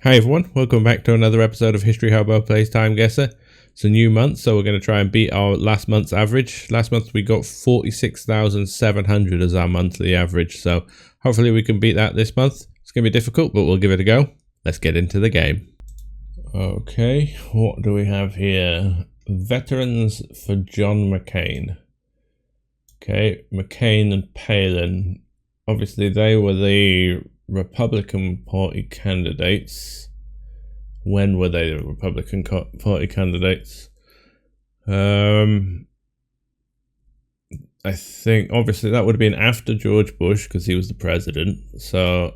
Hi everyone, welcome back to another episode of History Hobo Plays Time Guesser. It's a new month, so we're going to try and beat our last month's average. Last month we got 46,700 as our monthly average, so hopefully we can beat that this month. It's going to be difficult, but we'll give it a go. Let's get into the game. Okay, what do we have here? Veterans for John McCain. Okay, McCain and Palin. Obviously they were the Republican Party candidates. When were they the Republican Party candidates? I think obviously that would have been after George Bush because he was the president. So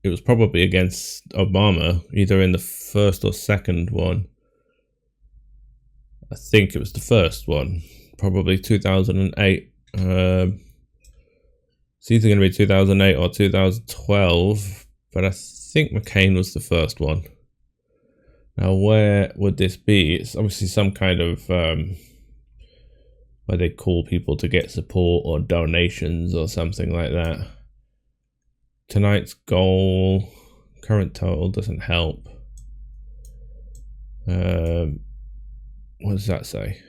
it was probably against Obama, either in the first or second one. I think it was the first one, probably 2008. It's either going to be 2008 or 2012, but I think McCain was the first one. Now, where would this be? It's obviously some kind of where they call people to get support or donations or something like that. Tonight's goal, current total doesn't help. What does that say?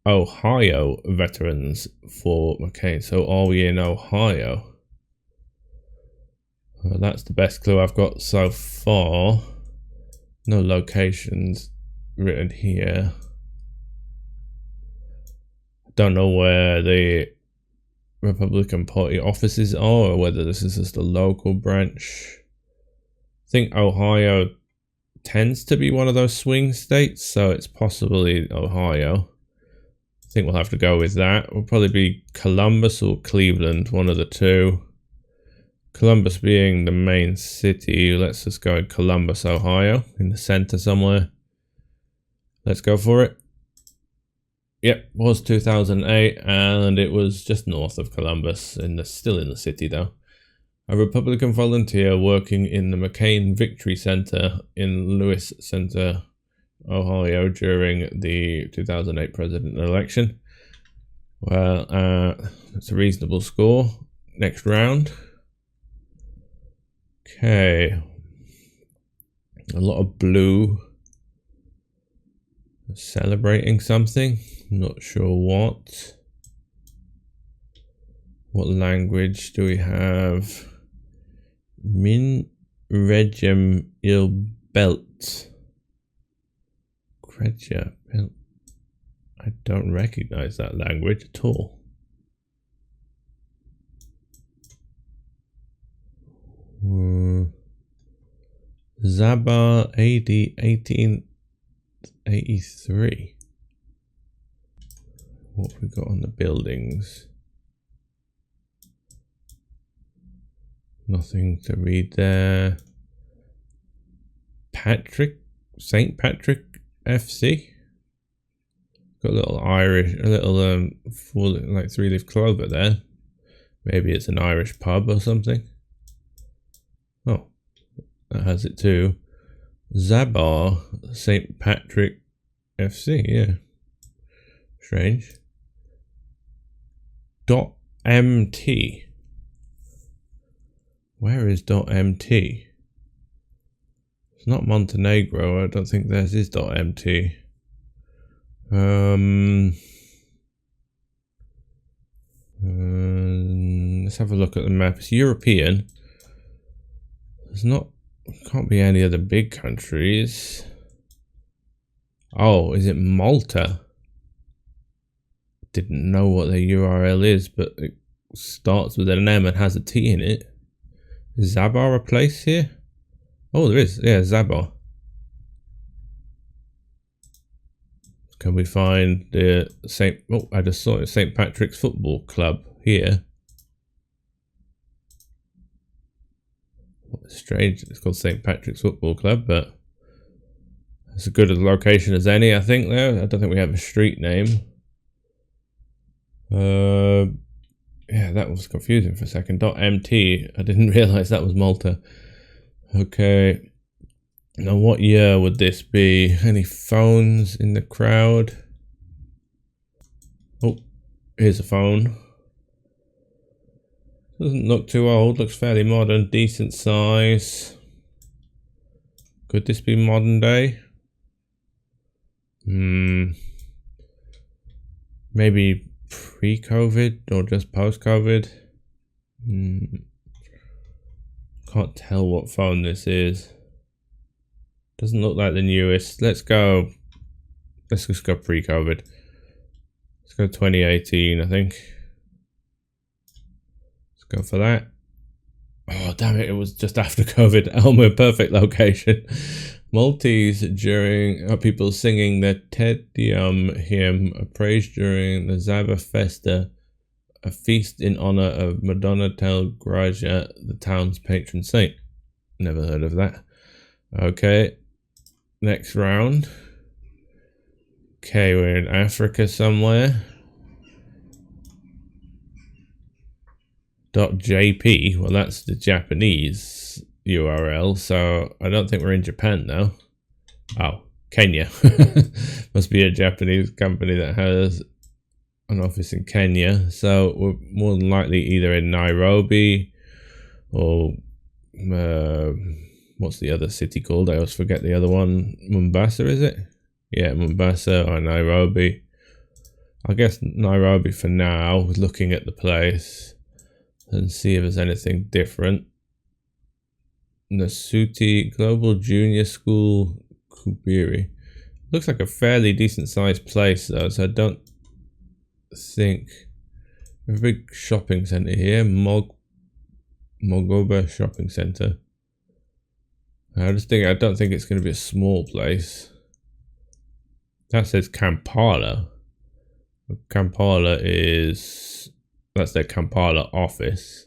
Ohio veterans for McCain. So are we in Ohio? Well, that's the best clue I've got so far. No locations written here. I don't know where the Republican Party offices are or whether this is just a local branch. I think Ohio tends to be one of those swing states, so it's possibly Ohio. I think we'll have to go with that. Will probably be Columbus or Cleveland, one of the two. Columbus being the main city, let's just go in Columbus, Ohio, in the center somewhere. Let's go for it. Yep, was 2008, and it was just north of Columbus, still in the city though. A Republican volunteer working in the McCain Victory Center in Lewis Center, Ohio during the 2008 presidential election. Well, that's a reasonable score. Next round. Okay. A lot of blue. Celebrating something. Not sure what. What language do we have? Min Regem Il Belt. I don't recognize that language at all. Zabar AD 1883. What have we got on the buildings? Nothing to read there. St. Patrick FC. Got a little Irish, full like 3-leaf clover there. Maybe it's an Irish pub or something. Oh, that has it too. Zabar St. Patrick FC, yeah. Strange. .mt. Where is .mt? It's not Montenegro. I don't think theirs is .mt. Let's have a look at the map. It's European. Can't be any of the big countries. Oh, is it Malta? Didn't know what the URL is, but it starts with an M and has a T in it. Is Zabar a place here? Oh, there is. Yeah, Zabar. Can we find the I just saw it, St. Patrick's Football Club here. Strange, it's called St. Patrick's Football Club, but it's as good a location as any, I think, there. I don't think we have a street name. Yeah, that was confusing for a second. .mt, I didn't realise that was Malta. Okay. Now, what year would this be? Any phones in the crowd? Oh, here's a phone. Doesn't look too old, looks fairly modern, decent size. Could this be modern day? Maybe pre-COVID or just post-COVID? Can't tell what phone this is. Doesn't look like the newest. Let's just go pre-COVID. Let's go 2018, I think. Let's go for that. Oh, damn it, it was just after COVID. Elmer, perfect location. Maltese during people singing the Te Deum hymn, a praise during the Zava Festa, a feast in honor of Madonna Tel Gracia, the town's patron saint. Never heard of that. Okay, next round. Okay, we're in Africa somewhere. .jp, well that's the Japanese URL, so I don't think we're in Japan though. Oh, Kenya. Must be a Japanese company that has an office in Kenya, so we're more than likely either in Nairobi or what's the other city called? I always forget the other one. Mombasa, is it? Yeah, Mombasa or Nairobi. I guess Nairobi for now, looking at the place and see if there's anything different. Nasuti Global Junior School, Kubiri. Looks like a fairly decent sized place though, so I don't think. We have a big shopping centre here, Mogoba Shopping Centre. I don't think it's going to be a small place. That says Kampala. Kampala that's their Kampala office.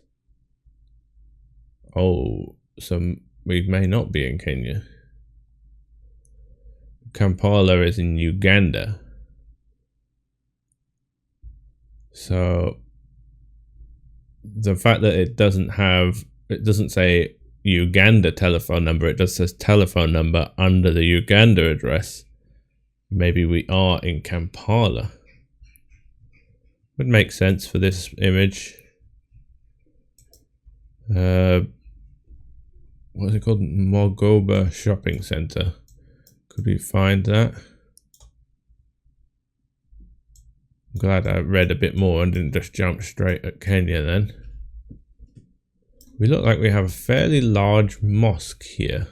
Oh, so we may not be in Kenya. Kampala is in Uganda. So the fact that it doesn't say Uganda telephone number, it just says telephone number under the Uganda address. Maybe we are in Kampala. Would make sense for this image. What is it called? Mogoba Shopping Centre. Could we find that? I'm glad I read a bit more and didn't just jump straight at Kenya then. We look like we have a fairly large mosque here.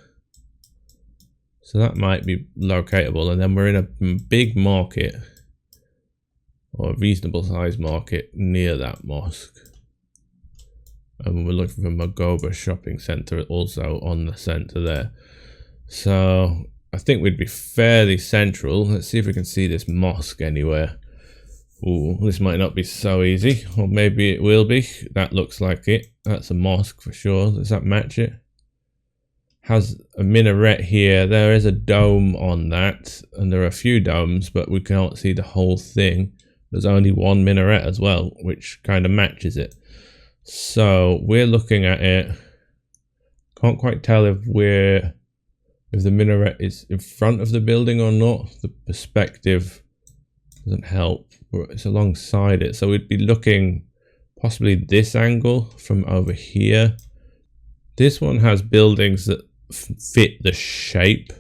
So that might be locatable, and then we're in a big market. Or a reasonable sized market near that mosque. And we're looking for Mogoba Shopping Centre also on the centre there. So I think we'd be fairly central. Let's see if we can see this mosque anywhere. Ooh, this might not be so easy, or maybe it will be. That looks like it. That's a mosque for sure. Does that match it? Has a minaret here. There is a dome on that, and there are a few domes, but we can't see the whole thing. There's only one minaret as well, which kind of matches it. So we're looking at it. Can't quite tell if the minaret is in front of the building or not. The perspective doesn't help. It's alongside it. So we'd be looking possibly this angle from over here. This one has buildings that fit the shape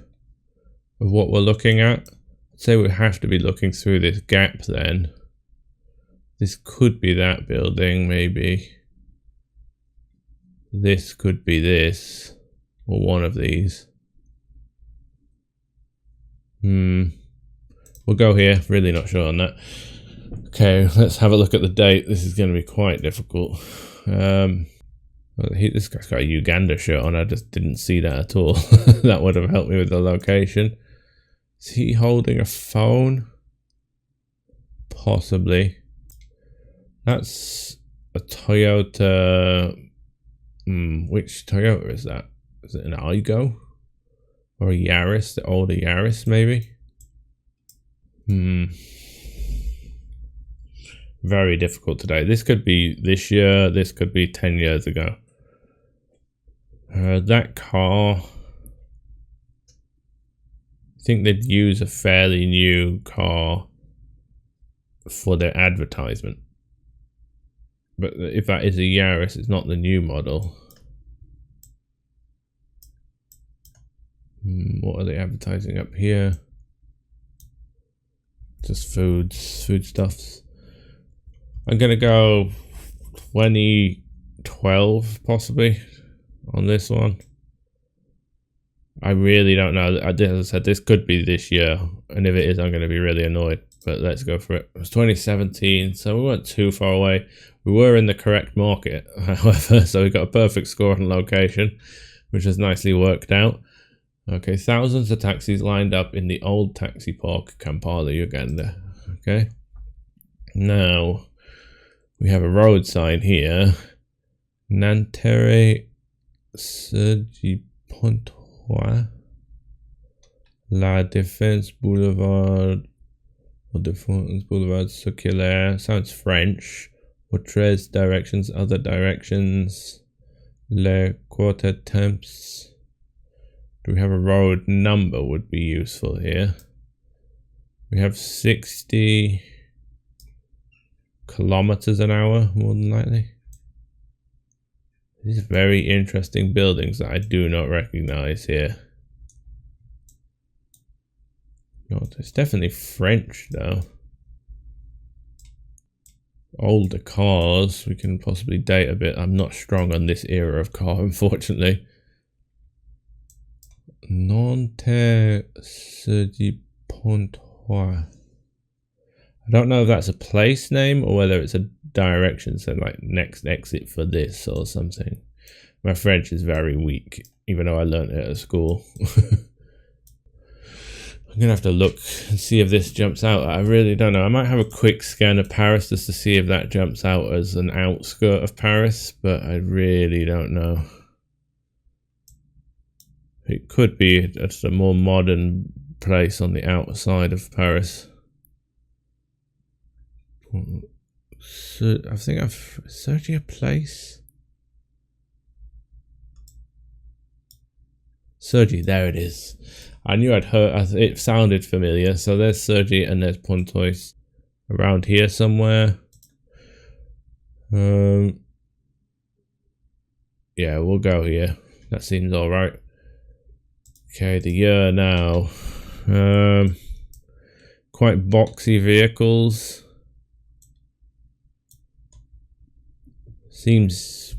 of what we're looking at. I'd say we have to be looking through this gap then. This could be that building, maybe. This could be this, or one of these. We'll go here, really not sure on that. Okay, let's have a look at the date. This is going to be quite difficult. This guy's got a Uganda shirt on, I just didn't see that at all. That would have helped me with the location. Is he holding a phone? Possibly. That's a Toyota. Which Toyota is that? Is it an Aygo? Or a Yaris? The older Yaris, maybe? Very difficult today. This could be this year. This could be 10 years ago. That car. I think they'd use a fairly new car for their advertisement. But if that is a Yaris, it's not the new model. advertising up here. Just foodstuffs. I'm gonna go 2012 possibly on this one. I really don't know. As I said, this could be this year, and if it is, I'm going to be really annoyed. But let's go for it. It was 2017, so we weren't too far away. We were in the correct market, however, so we got a perfect score on location, which has nicely worked out. Okay, thousands of taxis lined up in the old taxi park, Kampala, Uganda. Okay, now we have a road sign here. Nantere Sergi Ponto. La Défense Boulevard or Défense Boulevard Circulaire. Sounds French. Autres directions, other directions. Le Quarter Temps. Do we have a road number? Would be useful here. We have 60 kilometers an hour, more than likely. These very interesting buildings that I do not recognize here. God, it's definitely French though. Older cars, we can possibly date a bit. I'm not strong on this era of car, unfortunately. Nanterre Pontois. I don't know if that's a place name or whether it's a direction, so like next exit for this or something. My French is very weak, even though I learned it at school. I'm gonna have to look and see if this jumps out. I really don't know. I might have a quick scan of Paris just to see if that jumps out as an outskirt of Paris, but I really don't know. It could be just a more modern place on the outside of Paris. So I think I'm searching a place. Sergi, there it is. I knew I'd heard, it sounded familiar. So there's Sergi and there's Pontoise around here somewhere. Yeah, we'll go here. That seems alright. Okay, the year now. Quite boxy vehicles. Seems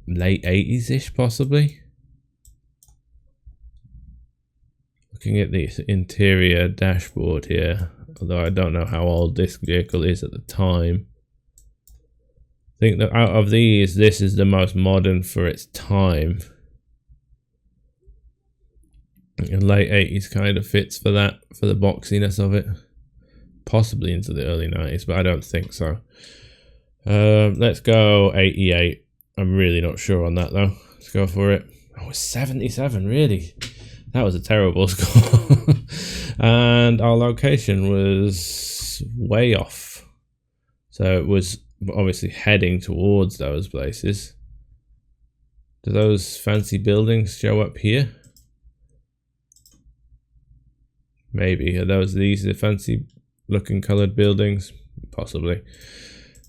late 80s-ish, possibly. Looking at the interior dashboard here, although I don't know how old this vehicle is at the time. I think that out of these, this is the most modern for its time. And late 80s kind of fits for that, for the boxiness of it. Possibly into the early 90s, but I don't think so. Let's go 88. I'm really not sure on that though. Let's go for it. Oh, 77, really? That was a terrible score. And our location was way off. So it was obviously heading towards those places. Do those fancy buildings show up here? Maybe. Are these the fancy looking coloured buildings? Possibly.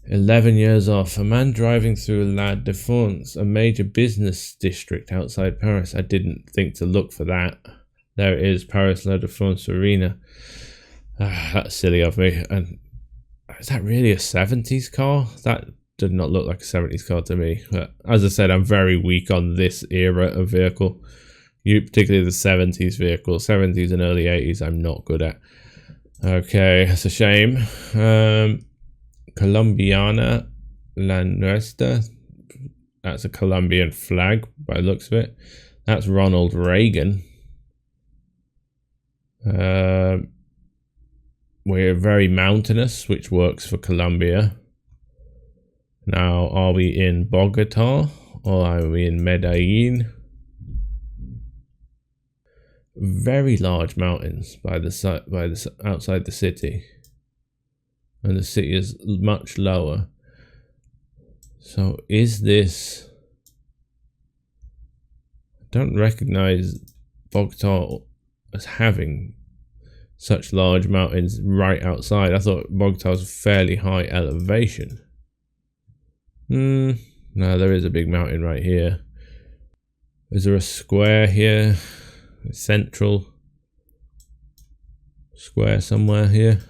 11 years off. A man driving through La Défense, a major business district outside Paris. I didn't think to look for that. There it is, Paris La Défense Arena. That's silly of me. And is that really a 70s car? That did not look like a 70s car to me. But as I said, I'm very weak on this era of vehicle. Particularly the 70s vehicle. 70s and early 80s I'm not good at. Okay, that's a shame. Colombiana La Nuestra. That's a Colombian flag by the looks of it. That's Ronald Reagan. We're very mountainous, which works for Colombia. Now, are we in Bogota or are we in Medellin? Very large mountains by the outside the city. And the city is much lower. So is this... I don't recognize Bogota as having such large mountains right outside. I thought Bogota was fairly high elevation. No, there is a big mountain right here. Is there a square here? central square somewhere here.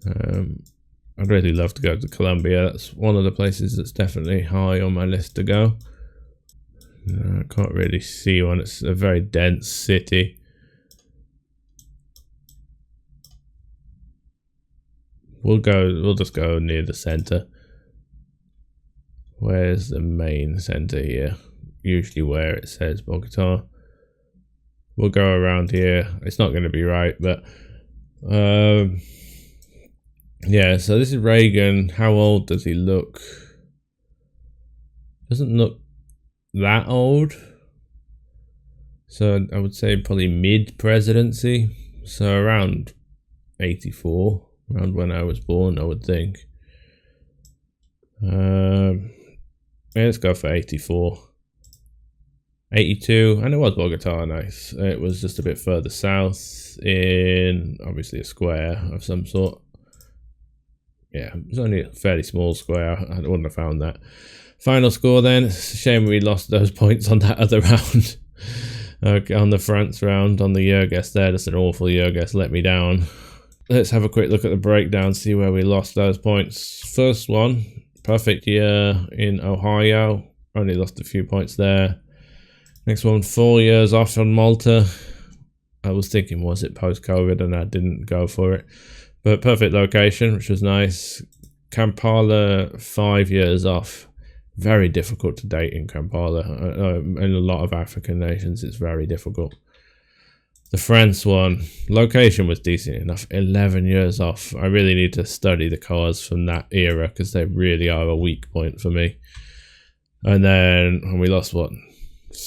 I'd really love to go to Colombia. That's one of the places that's definitely high on my list to go. I can't really see one. It's a very dense city. We'll just go near the center. Where's the main center here? Usually where it says Bogota. We'll go around here. It's not going to be right, but yeah, so this is Reagan. How old does he look? Doesn't look that old. So I would say probably mid-presidency. So around 84, around when I was born, I would think. Yeah, let's go for 84. 82, and it was Bogota, nice. It was just a bit further south in obviously a square of some sort. Yeah, it was only a fairly small square. I wouldn't have found that. Final score then. It's a shame we lost those points on that other round. Okay, on the France round, on the year guess there. That's an awful year guess, let me down. Let's have a quick look at the breakdown, see where we lost those points. First one, perfect year in Ohio. Only lost a few points there. Next one, 4 years off on Malta. I was thinking, was it post-COVID, and I didn't go for it. But perfect location, which was nice. Kampala, 5 years off. Very difficult to date in Kampala. In a lot of African nations, it's very difficult. The France one, location was decent enough. 11 years off. I really need to study the cars from that era because they really are a weak point for me. And then we lost, what,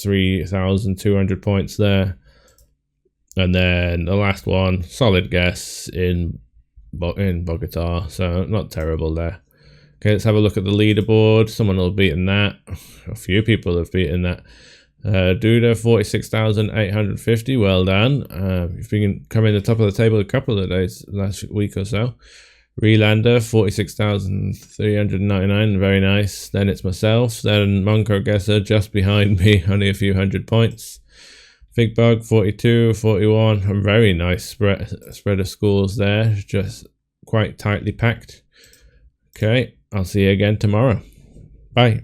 3,200 points there. And then the last one, solid guess in Bogota, so not terrible there. Okay, let's have a look at the leaderboard. Someone will have beaten that. A few people have beaten that. Duda, 46,850. Well done. You've been coming to the top of the table a couple of days, last week or so. Relander, 46,399. Very nice. Then it's myself. Then TimeGuessr just behind me, only a few hundred points. Big Bug, 42, 41. A very nice spread of scores there. Just quite tightly packed. Okay, I'll see you again tomorrow. Bye.